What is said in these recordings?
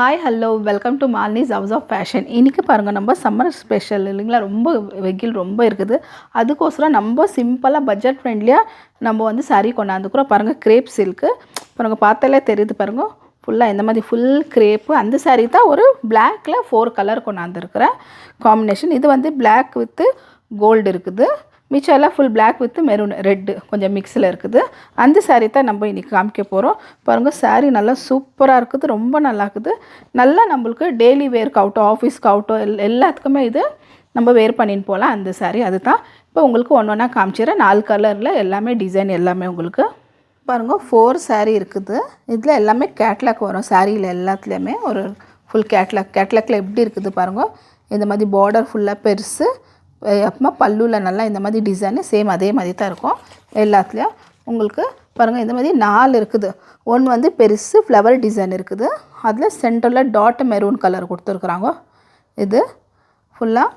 Hi hello welcome to Malini's house of fashion. இன்றைக்கி பாருங்கள், நம்ம சம்மர் ஸ்பெஷல் இல்லைங்களா. ரொம்ப வெயில் ரொம்ப இருக்குது. அதுக்கோசரம் நம்ம சிம்பிளாக பட்ஜெட் ஃப்ரெண்ட்லியாக நம்ம வந்து சாரீ கொண்டாந்துக்கிறோம். பாருங்கள், கிரேப் சில்க்கு பாருங்கள், பார்த்தாலே தெரியுது பாருங்கள். ஃபுல்லாக இந்த மாதிரி ஃபுல் கிரேப்பு. அந்த சாரீ தான் ஒரு பிளாக்கில் 4 கலர் கொண்டாந்துருக்கிறேன் காம்பினேஷன். இது வந்து பிளாக் வித்து கோல்டு இருக்குது. மிச்சம் எல்லாம் full black with maroon red கொஞ்சம் மிக்ஸில் இருக்குது. அந்த சாரீ தான் நம்ம இன்றைக்கி காமிக்க போகிறோம். பாருங்கள், சாரீ நல்லா சூப்பராக இருக்குது, ரொம்ப நல்லா இருக்குது. நல்லா நம்மளுக்கு டெய்லி வேர்க்கு ஆகட்டும், ஆஃபீஸ்க்கு ஆகட்டும், எல்லாத்துக்குமே இது நம்ம வேர் பண்ணின்னு போகலாம். அந்த சாரீ அது தான் இப்போ உங்களுக்கு ஒன்று ஒன்றா காமிச்சிடுறேன். 4 கலரில் எல்லாமே டிசைன் எல்லாமே உங்களுக்கு பாருங்கள். 4 சாரீ இருக்குது. இதில் எல்லாமே கேட்லாக் வரும். சாரியில் எல்லாத்துலேயுமே ஒரு ஃபுல் கேட்லாக்கில் எப்படி இருக்குது பாருங்கள். இந்த மாதிரி பார்டர் ஃபுல்லாக பெருசு, அப்புறமா பல்லுவில் நல்லா இந்த மாதிரி டிசைனு சேம் அதே மாதிரி தான் இருக்கும் எல்லாத்துலேயும். உங்களுக்கு பாருங்கள், இந்த மாதிரி 4 இருக்குது. ஒன்று வந்து பெருசு ஃப்ளவர் டிசைன் இருக்குது. அதில் சென்டரில் டாட் மெரூன் கலர் கொடுத்துருக்குறாங்க. இது ஃபுல்லாக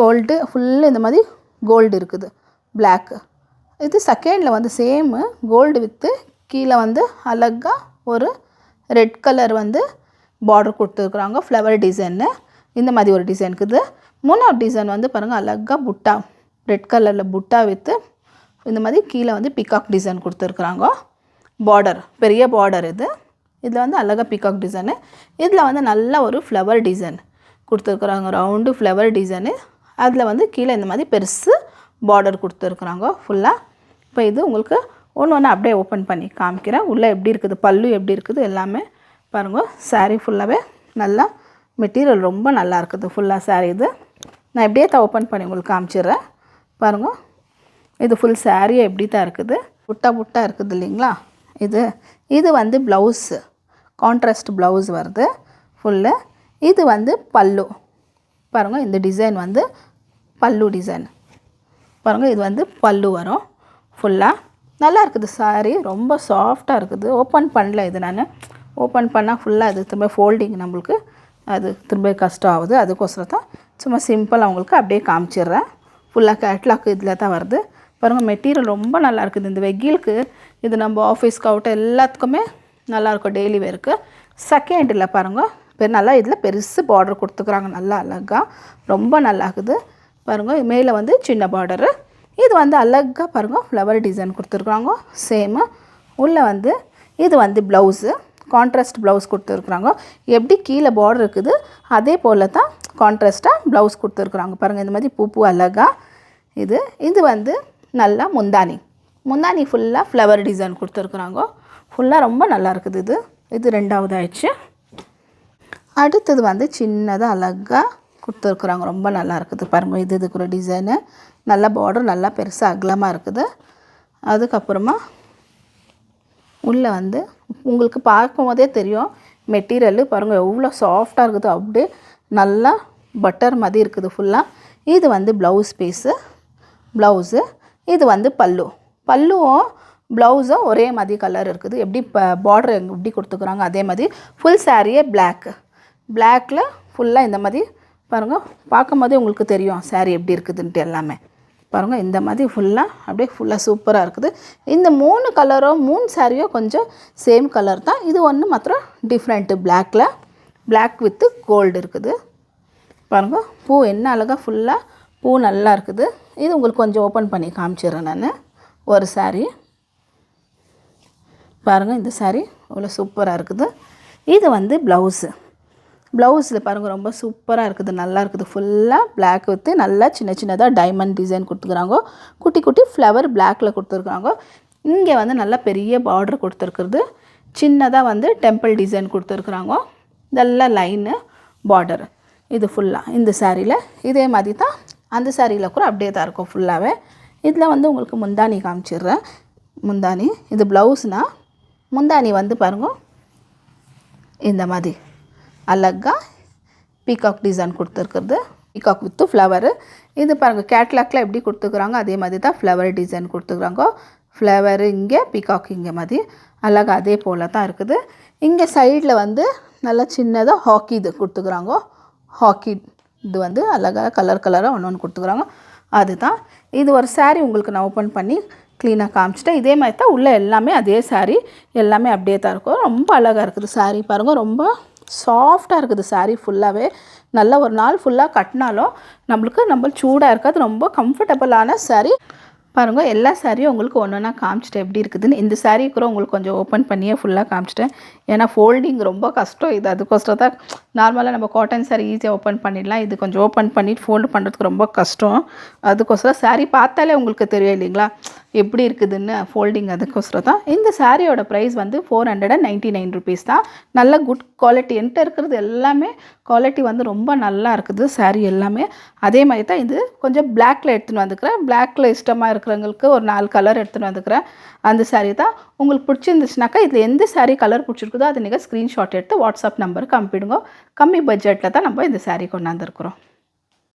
கோல்டு, ஃபுல்லு இந்த மாதிரி கோல்டு இருக்குது, பிளாக்கு. இது செகண்டில் வந்து சேமு கோல்டு வித்து கீழே வந்து அழகாக ஒரு ரெட் கலர் வந்து பார்டர் கொடுத்துருக்குறாங்க, ஃப்ளவர் டிசைன்னு. இந்த மாதிரி ஒரு டிசைன் இருக்குது. 3வது டிசைன் வந்து பாருங்கள், அழகாக புட்டா, ரெட் கலரில் புட்டா வித்து இந்த மாதிரி கீழே வந்து பிகாக் டிசைன் கொடுத்துருக்குறாங்க. பார்டர் பெரிய பார்டர் இது. இதில் வந்து அழகாக பிகாக் டிசைனு. இதில் வந்து நல்ல ஒரு ஃப்ளவர் டிசைன் கொடுத்துருக்குறாங்க, ரவுண்டு ஃப்ளவர் டிசைனு. அதில் வந்து கீழே இந்த மாதிரி பெருசு பார்டர் கொடுத்துருக்குறாங்க ஃபுல்லாக. இப்போ இது உங்களுக்கு ஒன்று ஒன்று அப்படியே ஓப்பன் பண்ணி காமிக்கிறேன். உள்ளே எப்படி இருக்குது, பல்லு எப்படி இருக்குது எல்லாமே பாருங்கள். சாரீ ஃபுல்லாகவே நல்லா மெட்டீரியல் ரொம்ப நல்லா இருக்குது ஃபுல்லாக சாரீ. இது நான் எப்படியே தான் ஓப்பன் பண்ணி உங்களுக்கு காமிச்சிடுறேன் பாருங்கள். இது ஃபுல் சாரியே எப்படி தான் இருக்குது, புட்டா இருக்குது இல்லைங்களா. இது வந்து ப்ளவுஸு, கான்ட்ராஸ்ட் ப்ளவுஸ் வருது ஃபுல்லு. இது வந்து பல்லு பாருங்கள். இந்த டிசைன் வந்து பல்லு டிசைன் பாருங்கள். இது வந்து பல்லு வரும் ஃபுல்லாக. நல்லா இருக்குது சாரீ, ரொம்ப சாஃப்டாக இருக்குது. ஓப்பன் பண்ணல இது, நான் ஓப்பன் பண்ணால் ஃபுல்லாக அது திரும்ப ஃபோல்டிங் நம்மளுக்கு அது திரும்ப கஷ்டம் ஆகுது. அதுக்கோசரம் தான் சும்மா சிம்பிளாக அவங்களுக்கு அப்படியே காமிச்சிடுறேன். ஃபுல்லாக கேட்லாக் இதில் தான் வருது பாருங்கள். மெட்டீரியல் ரொம்ப நல்லா இருக்குது. இந்த வெயிலுக்கு இது நம்ம ஆஃபீஸ்க்கு ஆகட்டும் எல்லாத்துக்குமே நல்லாயிருக்கும், டெய்லி வேருக்கு. செகண்டில் பாருங்கள், நல்லா இதில் பெருசு பார்டர் கொடுத்துக்குறாங்க, நல்லா அழகாக ரொம்ப நல்லா இருக்குது பாருங்கள். மேலே வந்து சின்ன பார்டரு. இது வந்து அழகாக பாருங்கள் ஃப்ளவர் டிசைன் கொடுத்துருக்குறாங்க சேமு. உள்ளே வந்து இது வந்து ப்ளவுஸு, கான்ட்ராஸ்ட் ப்ளவுஸ் கொடுத்துருக்குறாங்க. எப்படி கீழே பார்டர் இருக்குது அதே போல் தான் கான்ட்ராஸ்ட்டாக ப்ளவுஸ் கொடுத்துருக்குறாங்க பாருங்கள். இந்த மாதிரி பூ அழகாக. இது வந்து நல்லா முந்தானி ஃபுல்லாக ஃப்ளவர் டிசைன் கொடுத்துருக்குறாங்க ஃபுல்லாக, ரொம்ப நல்லா இருக்குது. இது 2வது ஆயிடுச்சு. அடுத்தது வந்து சின்னதாக அழகாக கொடுத்துருக்குறாங்க, ரொம்ப நல்லா இருக்குது பாருங்கள். இதுக்கு ஒரு டிசைனு, நல்லா பார்டர் நல்லா பெருசாக அகலமாக இருக்குது. அதுக்கப்புறமா உள்ளே வந்து உங்களுக்கு பார்க்கும் போதே தெரியும் மெட்டீரியல் பாருங்கள் எவ்வளோ சாஃப்டாக இருக்குது, அப்படியே நல்லா பட்டர் மாதிரி இருக்குது ஃபுல்லாக. இது வந்து ப்ளவுஸ் பீஸு, ப்ளவுஸு. இது வந்து பல்லுவும் ப்ளவுஸும் ஒரே மாதிரி கலர் இருக்குது. எப்படி பார்டர் எப்படி கொடுத்துக்குறாங்க அதே மாதிரி. ஃபுல் சாரியே பிளாக்கில் ஃபுல்லாக இந்த மாதிரி பாருங்கள். பார்க்கும் போதே உங்களுக்கு தெரியும் சாரீ எப்படி இருக்குதுன்ட்டு எல்லாமே பாருங்கள். இந்த மாதிரி ஃபுல்லாக அப்படியே ஃபுல்லாக சூப்பராக இருக்குது. இந்த 3 கலரும் 3 சாரியோ கொஞ்சம் சேம் கலர் தான். இது ஒன்று மாத்திரம் டிஃப்ரெண்ட்டு, பிளாக் வித்து கோல்டு இருக்குது பாருங்கள். பூ என்ன அழகாக ஃபுல்லாக பூ நல்லா இருக்குது. இது உங்களுக்கு கொஞ்சம் ஓப்பன் பண்ணி காமிச்சிடுறேன் நான். ஒரு சாரீ பாருங்கள். இந்த சாரீ அவ்வளோ சூப்பராக இருக்குது. இது வந்து ப்ளவுஸில் பாருங்கள் ரொம்ப சூப்பராக இருக்குது, நல்லா இருக்குது. ஃபுல்லாக பிளாக் வித்து நல்லா சின்னதாக டைமண்ட் டிசைன் கொடுத்துக்குறாங்க. குட்டி ஃப்ளவர் பிளாக்கில் கொடுத்துருக்குறாங்க. இங்கே வந்து நல்லா பெரிய பார்டர் கொடுத்துருக்குறது. சின்னதாக வந்து டெம்பிள் டிசைன் கொடுத்துருக்குறாங்க. இதெல்லாம் லைனு பார்டர். இது ஃபுல்லாக இந்த சாரியில் இதே மாதிரி தான் அந்த சாரியில் கூட அப்படியே தான் இருக்கும் ஃபுல்லாகவே. இதில் வந்து உங்களுக்கு முந்தானி காமிச்சிடுறேன். முந்தானி இது ப்ளவுஸ்னால், முந்தானி வந்து பாருங்கள் இந்த மாதிரி அழகாக peacock design கொடுத்துருக்குறது, peacock with flower. இது பாருங்கள் கேட்லாக்கில் எப்படி கொடுத்துக்குறாங்க அதே மாதிரி தான் ஃப்ளவர் டிசைன் கொடுத்துக்குறாங்க. ஃப்ளவரு இங்கே, பீகாக் இங்கே மாதிரி அழகாக அதே போல் தான் இருக்குது. இங்கே சைடில் வந்து நல்லா சின்னதாக ஹாக்கி இது கொடுத்துக்குறாங்க. ஹாக்கி இது வந்து அழகாக கலராக ஒன்று கொடுத்துக்குறாங்க. அதுதான் இது ஒரு சாரீ உங்களுக்கு நான் ஓப்பன் பண்ணி க்ளீனாக காமிச்சிட்டேன். இதே மாதிரி தான் உள்ளே எல்லாமே அதே சாரீ எல்லாமே அப்படியே தான் இருக்கும். ரொம்ப அழகாக இருக்குது சாரீ பாருங்கள். ரொம்ப சாஃப்டாக இருக்குது saree ஃபுல்லாகவே. நல்லா ஒரு நாள் ஃபுல்லாக கட்டினாலும் நம்ம சூடாக இருக்காது. ரொம்ப கம்ஃபர்டபுளான saree. பாருங்கள், எல்லா சாரியும் உங்களுக்கு ஒன்று ஒன்றா காமிச்சிட்டேன் எப்படி இருக்குதுன்னு. இந்த saree கூட உங்களுக்கு கொஞ்சம் ஓப்பன் பண்ணியே ஃபுல்லாக காமிச்சிட்டேன். ஏன்னா ஃபோல்டிங் ரொம்ப கஷ்டம் இது. அதுக்கோசரம் தான் நார்மலாக நம்ம காட்டன் saree ஈஸியாக ஓப்பன் பண்ணிடலாம். இது கொஞ்சம் ஓப்பன் பண்ணிட்டு ஃபோல்டு பண்ணுறதுக்கு ரொம்ப கஷ்டம். அதுக்கோசரம் saree பார்த்தாலே உங்களுக்கு தெரியும் இல்லைங்களா எப்படி இருக்குதுன்னு ஃபோல்டிங். அதுக்கோசரம் தான். இந்த சாரியோட ப்ரைஸ் வந்து 499 ருபீஸ் தான். நல்ல குட் குவாலிட்டி. என்கிட்ட இருக்கிறது எல்லாமே குவாலிட்டி வந்து ரொம்ப நல்லா இருக்குது saree எல்லாமே. அதே மாதிரி தான் இது கொஞ்சம் பிளாக்ல எடுத்துன்னு வந்துக்கிறேன். பிளாக்ல இஷ்டமாக இருக்கிறவங்களுக்கு ஒரு 4 கலர் எடுத்துன்னு வந்துக்கிறேன். அந்த saree தான். உங்களுக்கு பிடிச்சிருந்துச்சுனாக்கா இதில் எந்த saree கலர் பிடிச்சிருக்குதோ அதை நீங்கள் ஸ்க்ரீன்ஷாட் எடுத்து வாட்ஸ்அப் நம்பருக்கு அனுப்பிடுங்க. கம்மி பட்ஜெட்டில் தான் நம்ம இந்த saree கொண்டாந்துருக்குறோம்.